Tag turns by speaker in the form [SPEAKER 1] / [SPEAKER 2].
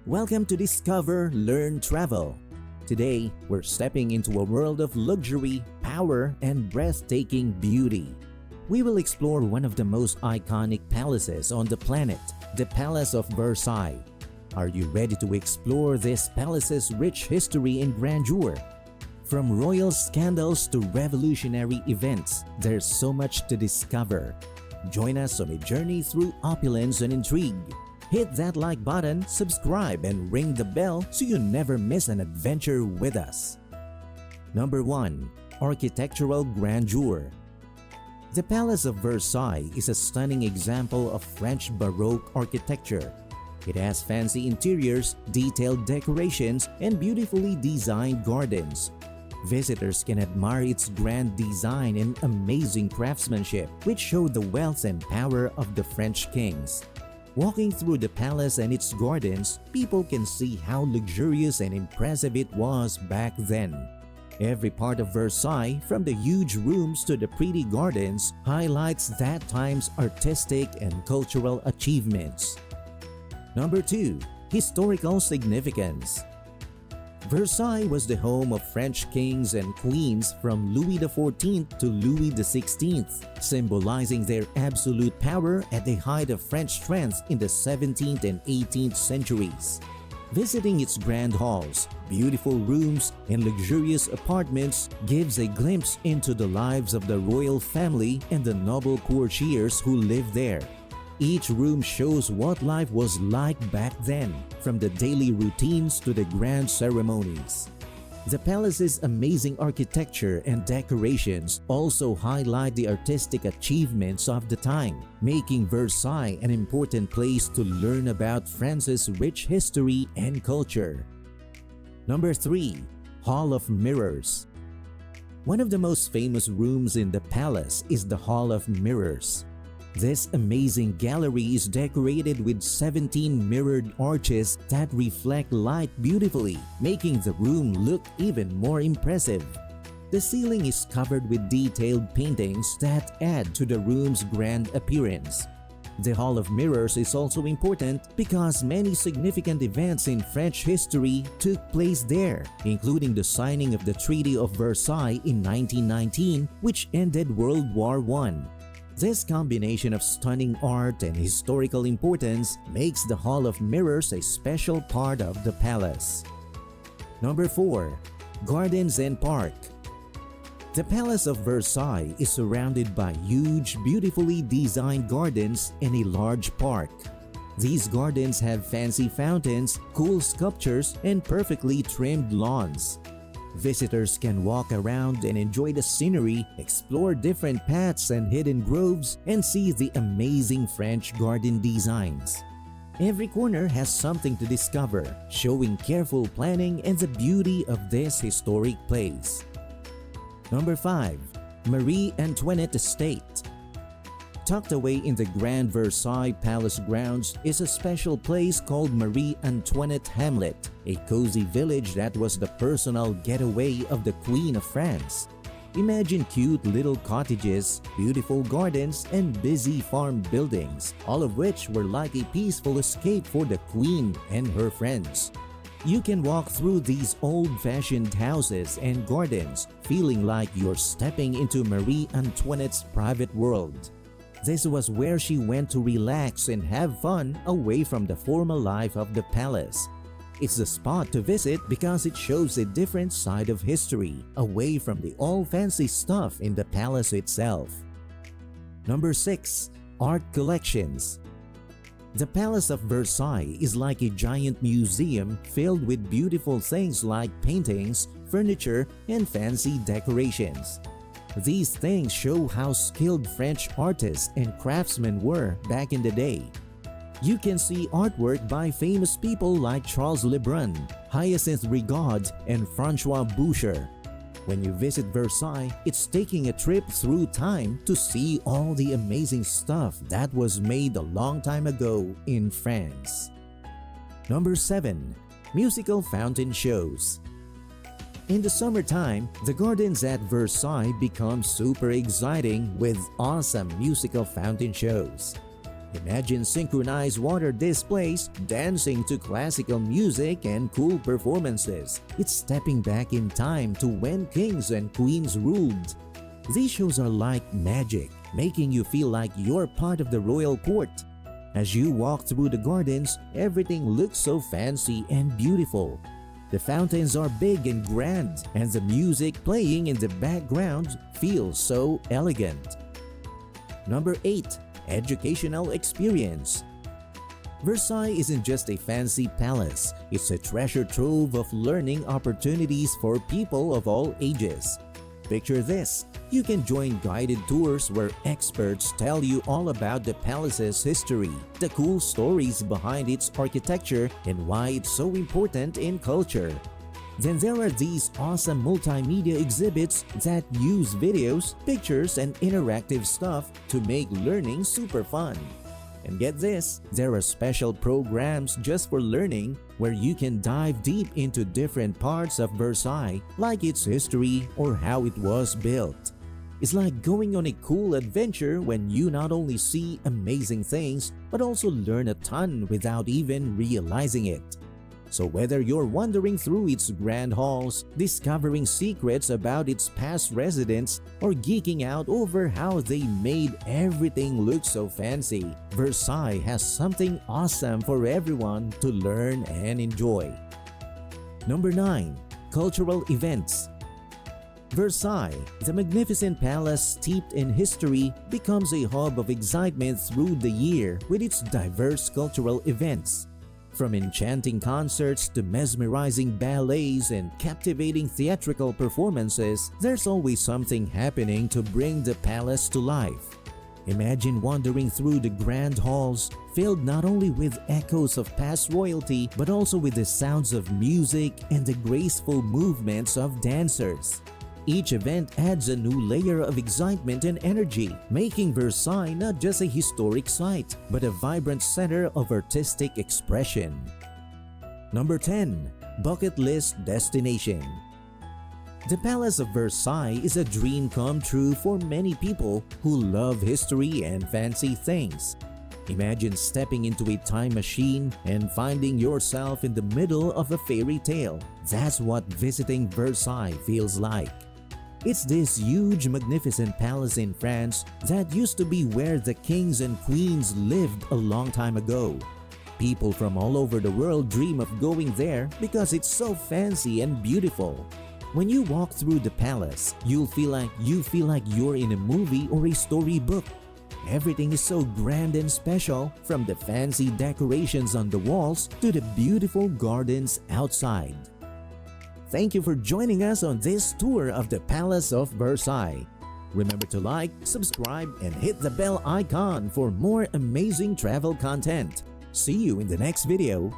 [SPEAKER 1] Welcome to Discover.Learn.Travel. Today, we're stepping into a world of luxury, power, and breathtaking beauty. We will explore one of the most iconic palaces on the planet, the Palace of Versailles. Are you ready to explore this palace's rich history and grandeur? From royal scandals to revolutionary events, there's so much to discover. Join us on a journey through opulence and intrigue. Hit that like button, subscribe, and ring the bell so you never miss an adventure with us. Number 1. Architectural Grandeur. The Palace of Versailles is a stunning example of French Baroque architecture. It has fancy interiors, detailed decorations, and beautifully designed gardens. Visitors can admire its grand design and amazing craftsmanship, which show the wealth and power of the French kings. Walking through the palace and its gardens, people can see how luxurious and impressive it was back then. Every part of Versailles, from the huge rooms to the pretty gardens, highlights that time's artistic and cultural achievements. Number 2. Historical Significance. Versailles was the home of French kings and queens from Louis XIV to Louis XVI, symbolizing their absolute power at the height of French strength in the 17th and 18th centuries. Visiting its grand halls, beautiful rooms, and luxurious apartments gives a glimpse into the lives of the royal family and the noble courtiers who lived there. Each room shows what life was like back then, from the daily routines to the grand ceremonies. The palace's amazing architecture and decorations also highlight the artistic achievements of the time, making Versailles an important place to learn about France's rich history and culture. Number 3. Hall of Mirrors. One of the most famous rooms in the palace is the Hall of Mirrors. This amazing gallery is decorated with 17 mirrored arches that reflect light beautifully, making the room look even more impressive. The ceiling is covered with detailed paintings that add to the room's grand appearance. The Hall of Mirrors is also important because many significant events in French history took place there, including the signing of the Treaty of Versailles in 1919, which ended World War I. This combination of stunning art and historical importance makes the Hall of Mirrors a special part of the palace. Number 4. Gardens and Park. The Palace of Versailles is surrounded by huge, beautifully designed gardens and a large park. These gardens have fancy fountains, cool sculptures, and perfectly trimmed lawns. Visitors can walk around and enjoy the scenery, explore different paths and hidden groves, and see the amazing French garden designs. Every corner has something to discover, showing careful planning and the beauty of this historic place. Number 5. Marie Antoinette Estate. Tucked away in the Grand Versailles Palace grounds is a special place called Marie Antoinette Hamlet, a cozy village that was the personal getaway of the Queen of France. Imagine cute little cottages, beautiful gardens, and busy farm buildings, all of which were like a peaceful escape for the Queen and her friends. You can walk through these old-fashioned houses and gardens, feeling like you're stepping into Marie Antoinette's private world. This was where she went to relax and have fun away from the formal life of the palace. It's the spot to visit because it shows a different side of history, away from the all-fancy stuff in the palace itself. Number 6. Art Collections. The Palace of Versailles is like a giant museum filled with beautiful things like paintings, furniture, and fancy decorations. These things show how skilled French artists and craftsmen were back in the day. You can see artwork by famous people like Charles Lebrun, Hyacinthe Rigaud, and Francois Boucher. When you visit Versailles, it's taking a trip through time to see all the amazing stuff that was made a long time ago in France. Number 7. Musical Fountain Shows. In the summertime, the gardens at Versailles become super exciting with awesome musical fountain shows. Imagine synchronized water displays, dancing to classical music, and cool performances. It's stepping back in time to when kings and queens ruled. These shows are like magic, making you feel like you're part of the royal court. As you walk through the gardens, everything looks so fancy and beautiful. The fountains are big and grand, and the music playing in the background feels so elegant. Number 8. Educational experience. Versailles isn't just a fancy palace, it's a treasure trove of learning opportunities for people of all ages. Picture this: you can join guided tours where experts tell you all about the palace's history, the cool stories behind its architecture, and why it's so important in culture. Then there are these awesome multimedia exhibits that use videos, pictures, and interactive stuff to make learning super fun. And get this, there are special programs just for learning where you can dive deep into different parts of Versailles, like its history or how it was built. It's like going on a cool adventure when you not only see amazing things, but also learn a ton without even realizing it. So whether you're wandering through its grand halls, discovering secrets about its past residents, or geeking out over how they made everything look so fancy, Versailles has something awesome for everyone to learn and enjoy. Number 9. Cultural events. Versailles, the magnificent palace steeped in history, becomes a hub of excitement through the year with its diverse cultural events. From enchanting concerts to mesmerizing ballets and captivating theatrical performances, there's always something happening to bring the palace to life. Imagine wandering through the grand halls, filled not only with echoes of past royalty, but also with the sounds of music and the graceful movements of dancers. Each event adds a new layer of excitement and energy, making Versailles not just a historic site, but a vibrant center of artistic expression. Number 10. Bucket List Destination. The Palace of Versailles is a dream come true for many people who love history and fancy things. Imagine stepping into a time machine and finding yourself in the middle of a fairy tale. That's what visiting Versailles feels like. It's this huge, magnificent palace in France that used to be where the kings and queens lived a long time ago. People from all over the world dream of going there because it's so fancy and beautiful. When you walk through the palace, you'll feel like you're in a movie or a storybook. Everything is so grand and special, from the fancy decorations on the walls to the beautiful gardens outside. Thank you for joining us on this tour of the Palace of Versailles. Remember to like, subscribe, and hit the bell icon for more amazing travel content. See you in the next video.